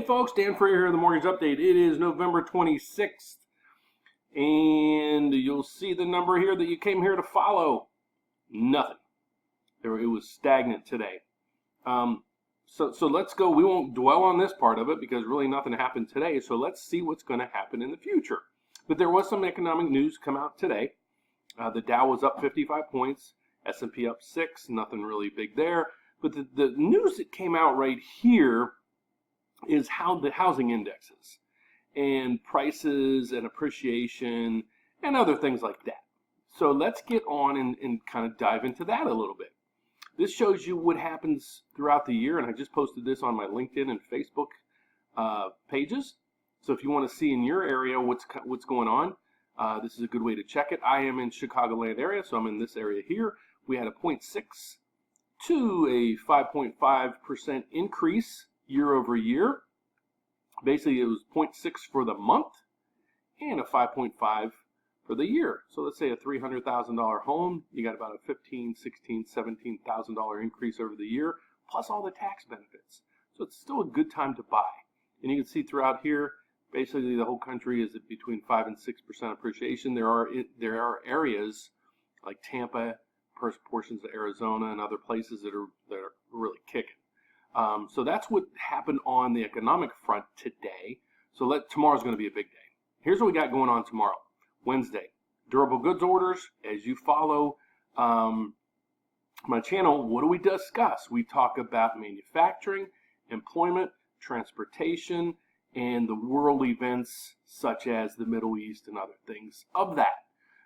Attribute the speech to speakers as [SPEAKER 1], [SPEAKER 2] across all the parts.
[SPEAKER 1] folks, Dan Frio here, the Mortgage Update. It is November 26th, and you'll see the number here that you came here to follow. Nothing. It was stagnant today. So let's go. We won't dwell on this part of it because really nothing happened today. So let's see what's going to happen in the future. But there was some economic news come out today. The Dow was up 55 points, S&P up 6, nothing really big there. But the news that came out right here is how the housing indexes and prices and appreciation and other things like that. So let's get on and kind of dive into that a little bit. This shows you what happens throughout the year, and I just posted this on my LinkedIn and Facebook pages. So if you want to see in your area what's going on, this is a good way to check it. I am in Chicagoland area, so I'm in this area here. We had a 0.6 to a 5.5% increase year over year. Basically, it was 0.6 for the month and a 5.5 for the year. So let's say a $300,000 home, you got about a $15,000, $16,000, $17,000 increase over the year, plus all the tax benefits. So it's still a good time to buy. And you can see throughout here, basically the whole country is at between 5 and 6% appreciation. There are areas like Tampa, portions of Arizona, and other places that are really kicking. So that's what happened on the economic front today. So tomorrow's going to be a big day. Here's what we got going on tomorrow, Wednesday. Durable goods orders. As you follow my channel, what do we discuss? We talk about manufacturing, employment, transportation, and the world events such as the Middle East and other things of that.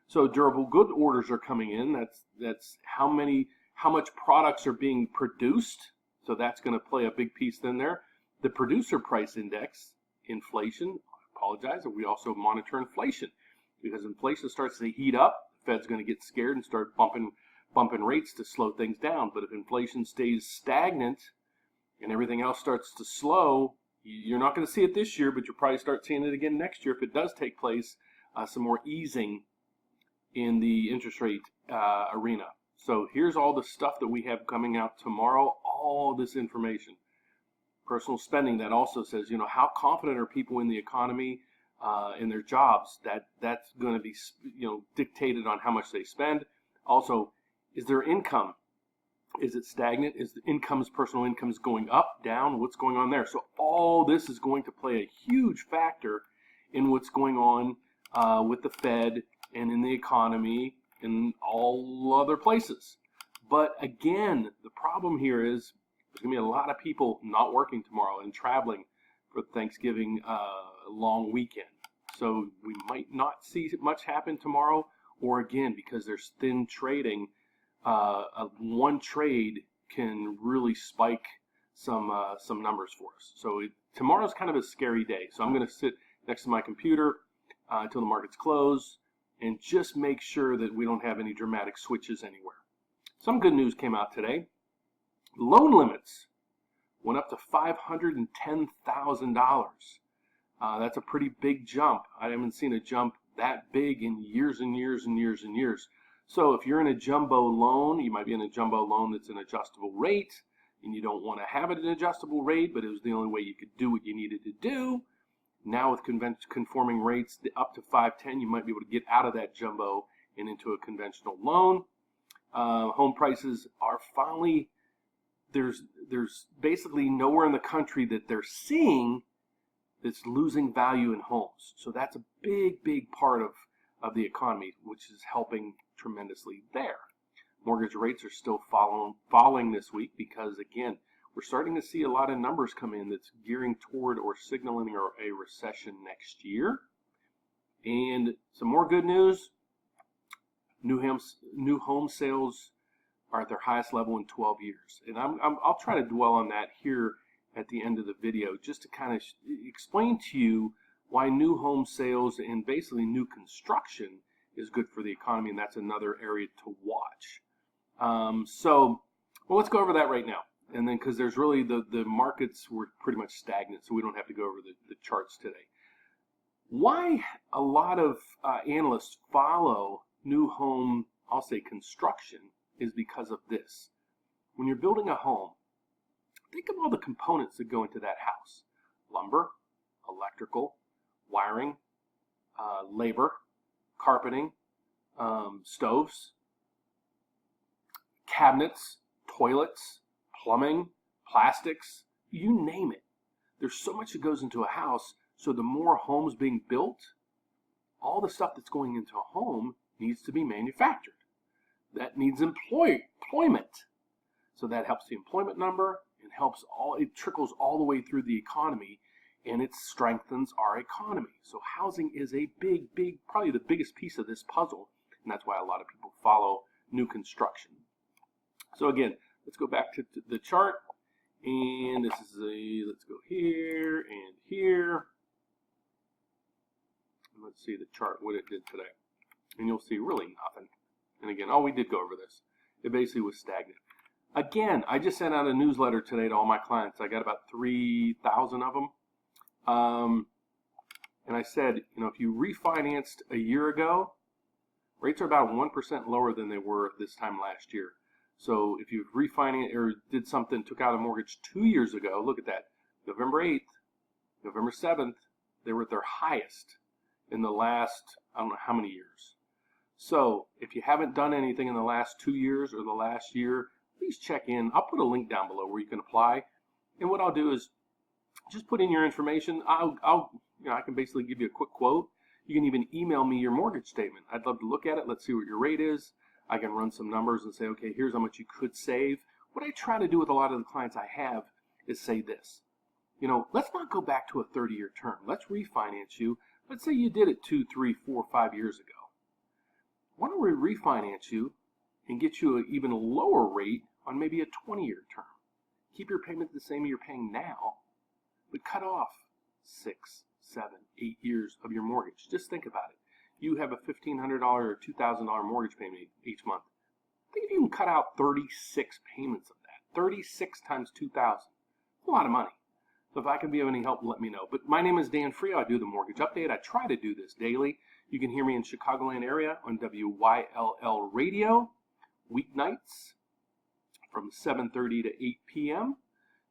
[SPEAKER 1] So durable good orders are coming in. That's how much products are being produced. So that's going to play a big piece in there. The producer price index, inflation. I apologize. We also monitor inflation because inflation starts to heat up. The Fed's going to get scared and start bumping rates to slow things down. But if inflation stays stagnant and everything else starts to slow, you're not going to see it this year, but you'll probably start seeing it again next year if it does take place. Some more easing in the interest rate arena. So here's all the stuff that we have coming out tomorrow, all this information. Personal spending, that also says, how confident are people in the economy, in their jobs? That's going to be, dictated on how much they spend. Also, is their income, is it stagnant? Is the personal incomes going up, down? What's going on there? So all this is going to play a huge factor in what's going on with the Fed and in the economy and all other places. But again, the problem here is there's going to be a lot of people not working tomorrow and traveling for Thanksgiving long weekend. So we might not see much happen tomorrow, or again, because there's thin trading, one trade can really spike some numbers for us. So tomorrow's kind of a scary day. So I'm going to sit next to my computer until the markets close and just make sure that we don't have any dramatic switches anywhere. Some good news came out today. Loan limits went up to $510,000. That's a pretty big jump. I haven't seen a jump that big in years and years and years and years. So if you're in a jumbo loan, you might be in a jumbo loan that's an adjustable rate, and you don't want to have it an adjustable rate, but it was the only way you could do what you needed to do. Now with conforming rates up to 510, you might be able to get out of that jumbo and into a conventional loan. Home prices are finally, there's basically nowhere in the country that they're seeing that's losing value in homes. So that's a big part of the economy, which is helping tremendously there. Mortgage rates are still falling this week because, again, we're starting to see a lot of numbers come in that's gearing toward or signaling a recession next year. And some more good news, new home sales are at their highest level in 12 years. And I'll try to dwell on that here at the end of the video just to kind of explain to you why new home sales and basically new construction is good for the economy, and that's another area to watch. So let's go over that right now. And then, because there's really, the markets were pretty much stagnant, so we don't have to go over the charts today. Why a lot of analysts follow new home, I'll say construction, is because of this. When you're building a home, think of all the components that go into that house. lumber, electrical, wiring, labor, carpeting, stoves, cabinets, toilets, plumbing, plastics, you name it. There's so much that goes into a house, so the more homes being built, all the stuff that's going into a home needs to be manufactured. That needs employment. So that helps the employment number, it trickles all the way through the economy, and it strengthens our economy. So housing is a big, probably the biggest piece of this puzzle, and that's why a lot of people follow new construction. So again, let's go back to the chart, and this is let's go here and here. And let's see the chart, what it did today. And you'll see really nothing. And again, we did go over this. It basically was stagnant. Again, I just sent out a newsletter today to all my clients. I got about 3,000 of them. And I said, if you refinanced a year ago, rates are about 1% lower than they were this time last year. So if you refinanced or did something, took out a mortgage 2 years ago, look at that. November 8th, November 7th, they were at their highest in the last, I don't know how many years. So if you haven't done anything in the last 2 years or the last year, please check in. I'll put a link down below where you can apply. And what I'll do is just put in your information. I can basically give you a quick quote. You can even email me your mortgage statement. I'd love to look at it. Let's see what your rate is. I can run some numbers and say, okay, here's how much you could save. What I try to do with a lot of the clients I have is say this. Let's not go back to a 30-year term. Let's refinance you. Let's say you did it 2, 3, 4, 5 years ago. Why don't we refinance you and get you an even lower rate on maybe a 20-year term? Keep your payment the same you're paying now, but cut off 6, 7, 8 years of your mortgage. Just think about it. You have a $1,500 or $2,000 mortgage payment each month. Think if you can cut out 36 payments of that. 36 times 2,000. A lot of money. So if I can be of any help, let me know. But my name is Dan Frio. I do the mortgage update. I try to do this daily. You can hear me in Chicagoland area on WYLL radio weeknights from 7:30 to 8 p.m.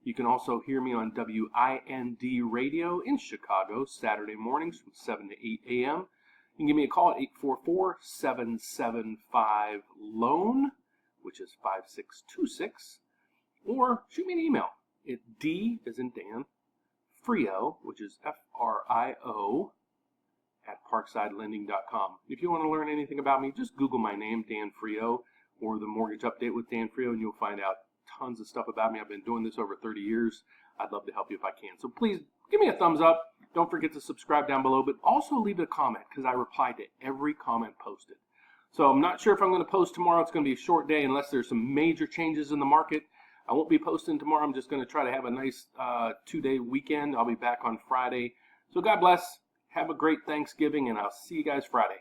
[SPEAKER 1] You can also hear me on WIND radio in Chicago Saturday mornings from 7 to 8 a.m. You can give me a call at 844-775-LOAN, which is 5626, or shoot me an email at D as in Dan, Frio, which is Frio, at parksidelending.com. If you want to learn anything about me, just Google my name, Dan Frio, or the Mortgage Update with Dan Frio, and you'll find out tons of stuff about me. I've been doing this over 30 years. I'd love to help you if I can. So please give me a thumbs up. Don't forget to subscribe down below, but also leave a comment because I reply to every comment posted. So I'm not sure if I'm going to post tomorrow. It's going to be a short day unless there's some major changes in the market. I won't be posting tomorrow. I'm just going to try to have a nice 2-day weekend. I'll be back on Friday. So God bless. Have a great Thanksgiving, and I'll see you guys Friday.